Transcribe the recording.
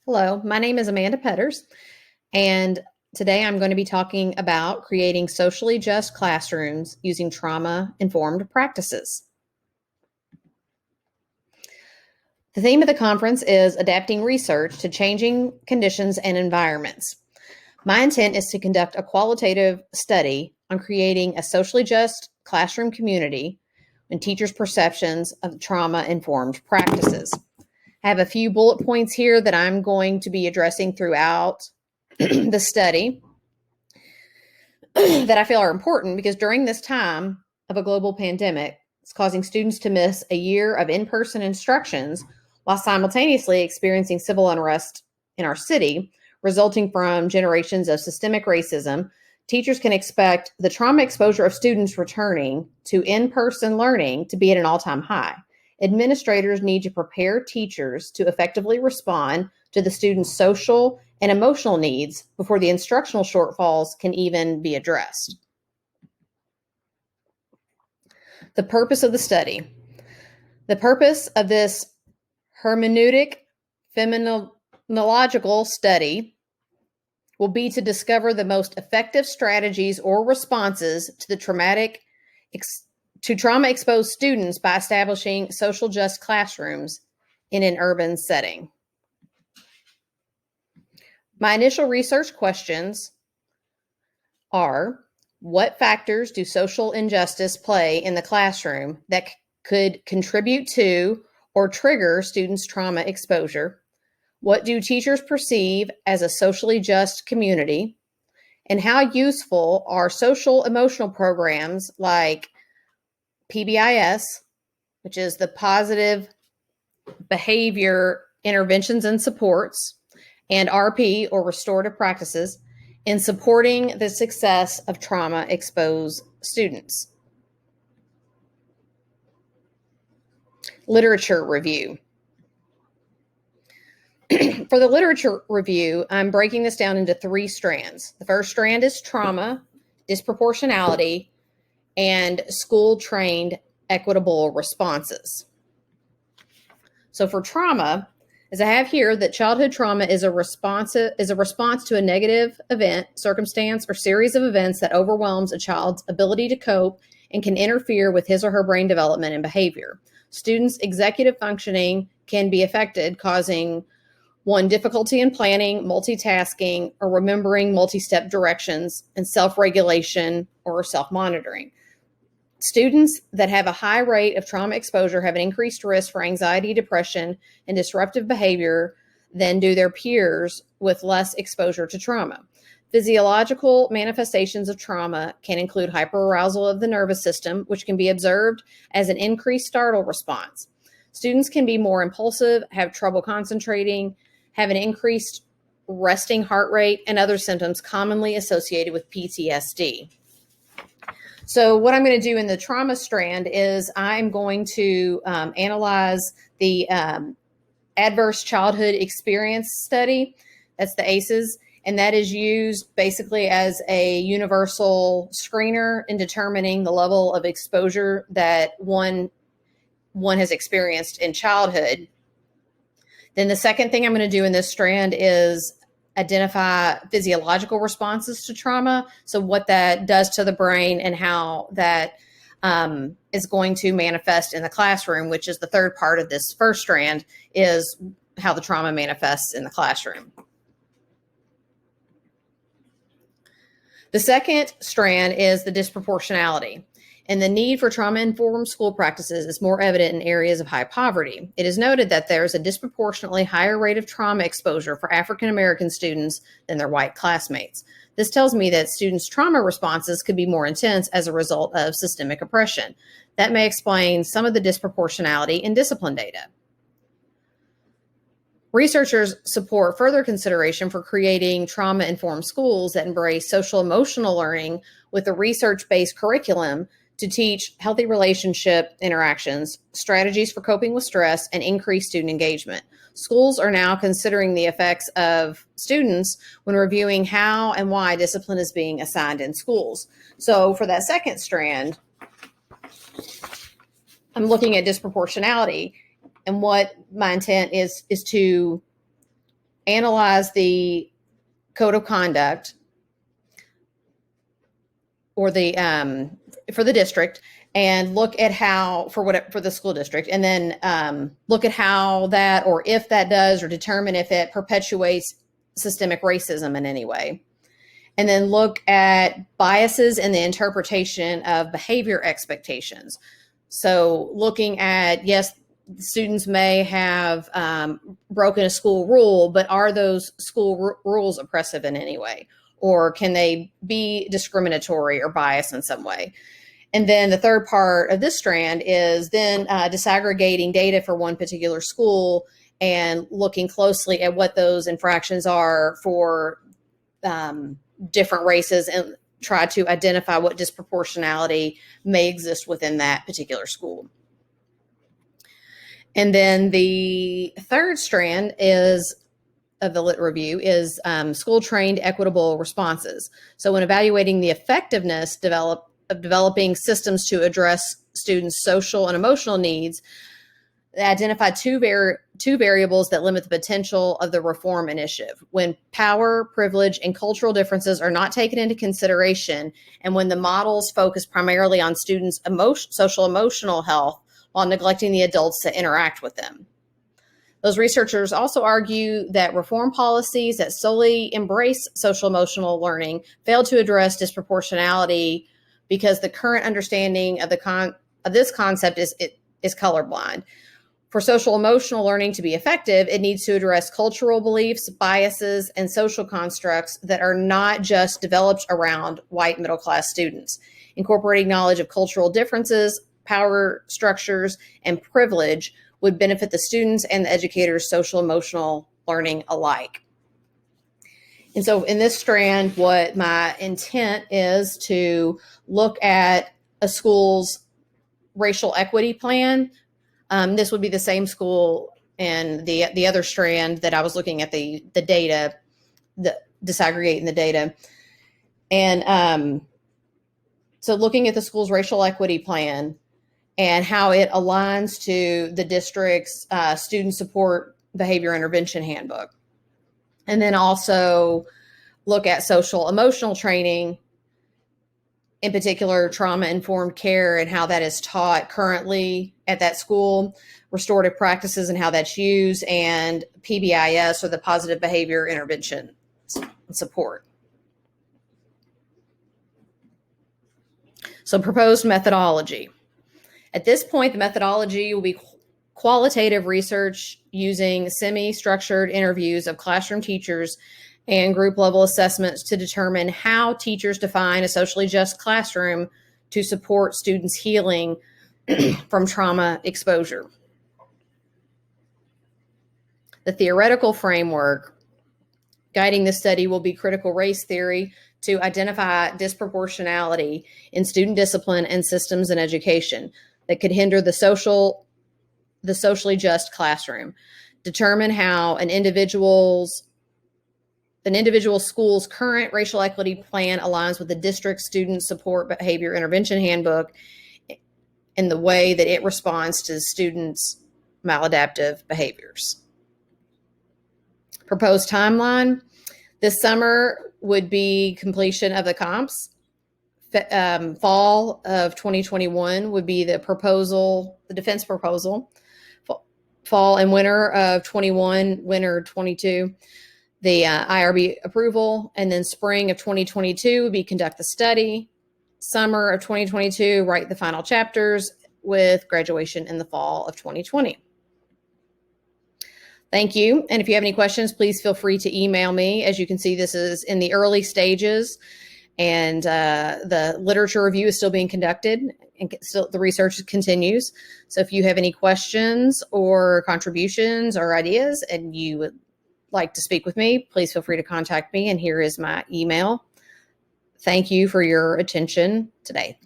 Hello, my name is Amanda Petters, and today I'm going to be talking about creating socially just classrooms using trauma-informed practices. The theme of the conference is adapting research to changing conditions and environments. My intent is to conduct a qualitative study on creating a socially just classroom community and teachers' perceptions of trauma-informed practices. I have a few bullet points here that I'm going to be addressing throughout the study that I feel are important because during this time of a global pandemic, it's causing students to miss a year of in-person instructions while simultaneously experiencing civil unrest in our city, resulting from generations of systemic racism. Teachers can expect the trauma exposure of students returning to in-person learning to be at an all-time high. Administrators need to prepare teachers to effectively respond to the students' social and emotional needs before the instructional shortfalls can even be addressed. The purpose of the study. The purpose of this hermeneutic phenomenological study will be to discover the most effective strategies or responses to the trauma-exposed students by establishing social just classrooms in an urban setting. My initial research questions are, what factors do social injustice play in the classroom that could contribute to or trigger students' trauma exposure? What do teachers perceive as a socially just community? And how useful are social emotional programs like PBIS, which is the positive behavior interventions and supports, and RP, or restorative practices, in supporting the success of trauma-exposed students? Literature review. For the literature review, I'm breaking this down into three strands. The first strand is trauma, disproportionality, and school-trained equitable responses. So for trauma, as I have here, that childhood trauma is a response to a negative event, circumstance, or series of events that overwhelms a child's ability to cope and can interfere with his or her brain development and behavior. Students' executive functioning can be affected, causing one, difficulty in planning, multitasking, or remembering multi-step directions, and self-regulation or self-monitoring. Students that have a high rate of trauma exposure have an increased risk for anxiety, depression, and disruptive behavior than do their peers with less exposure to trauma. Physiological manifestations of trauma can include hyperarousal of the nervous system, which can be observed as an increased startle response. Students can be more impulsive, have trouble concentrating, have an increased resting heart rate, and other symptoms commonly associated with PTSD. So what I'm going to do in the trauma strand is I'm going to analyze the Adverse Childhood Experience Study. That's the ACEs. And that is used basically as a universal screener in determining the level of exposure that one has experienced in childhood. Then the second thing I'm going to do in this strand is identify physiological responses to trauma. So what that does to the brain and how that is going to manifest in the classroom, which is the third part of this first strand, is how the trauma manifests in the classroom. The second strand is the disproportionality. And the need for trauma-informed school practices is more evident in areas of high poverty. It is noted that there is a disproportionately higher rate of trauma exposure for African American students than their white classmates. This tells me that students' trauma responses could be more intense as a result of systemic oppression. That may explain some of the disproportionality in discipline data. Researchers support further consideration for creating trauma-informed schools that embrace social-emotional learning with a research-based curriculum to teach healthy relationship interactions, strategies for coping with stress, and increase student engagement. Schools are now considering the effects of students when reviewing how and why discipline is being assigned in schools. So for that second strand, I'm looking at disproportionality, and what my intent is to analyze the code of conduct or the for the district, and look at how for the school district, and then look at how that, or if that does, or determine if it perpetuates systemic racism in any way. And then look at biases in the interpretation of behavior expectations. So looking at, yes, students may have broken a school rule, but are those school rules oppressive in any way? Or can they be discriminatory or biased in some way? And then the third part of this strand is then disaggregating data for one particular school and looking closely at what those infractions are for different races, and try to identify what disproportionality may exist within that particular school. And then the third strand is of the lit review is school-trained equitable responses. So when evaluating the effectiveness of developing systems to address students' social and emotional needs, they identify two variables that limit the potential of the reform initiative: when power, privilege, and cultural differences are not taken into consideration, and when the models focus primarily on students' social emotional health while neglecting the adults that interact with them. Those researchers also argue that reform policies that solely embrace social emotional learning fail to address disproportionality because the current understanding of this concept is colorblind. For social emotional learning to be effective, it needs to address cultural beliefs, biases, and social constructs that are not just developed around white middle-class students. Incorporating knowledge of cultural differences, power structures, and privilege would benefit the students and the educators' social emotional learning alike. And so in this strand, what my intent is to look at a school's racial equity plan. This would be the same school and the other strand that I was looking at the data, disaggregating the data. And so looking at the school's racial equity plan and how it aligns to the district's student support behavior intervention handbook. And then also look at social emotional training, in particular trauma-informed care and how that is taught currently at that school, restorative practices and how that's used, and PBIS, or the positive behavior intervention support. So proposed methodology. At this point, the methodology will be qualitative research using semi-structured interviews of classroom teachers and group level assessments to determine how teachers define a socially just classroom to support students' healing from trauma exposure. The theoretical framework guiding this study will be critical race theory to identify disproportionality in student discipline and systems in education that could hinder the socially just classroom. Determine how an individual school's current racial equity plan aligns with the district's student support behavior intervention handbook in the way that it responds to students' maladaptive behaviors. Proposed timeline. This summer would be completion of the comps. Fall of 2021 would be the defense proposal. Fall and winter of 21, winter 22. The IRB approval, and then spring of 2022 would be conduct the study. Summer of 2022, write the final chapters, with graduation in the fall of 2020. Thank you. And if you have any questions, please feel free to email me. As you can see, this is in the early stages, and the literature review is still being conducted, and still the research continues. So if you have any questions or contributions or ideas and you would like to speak with me, please feel free to contact me, and here is my email. Thank you for your attention today.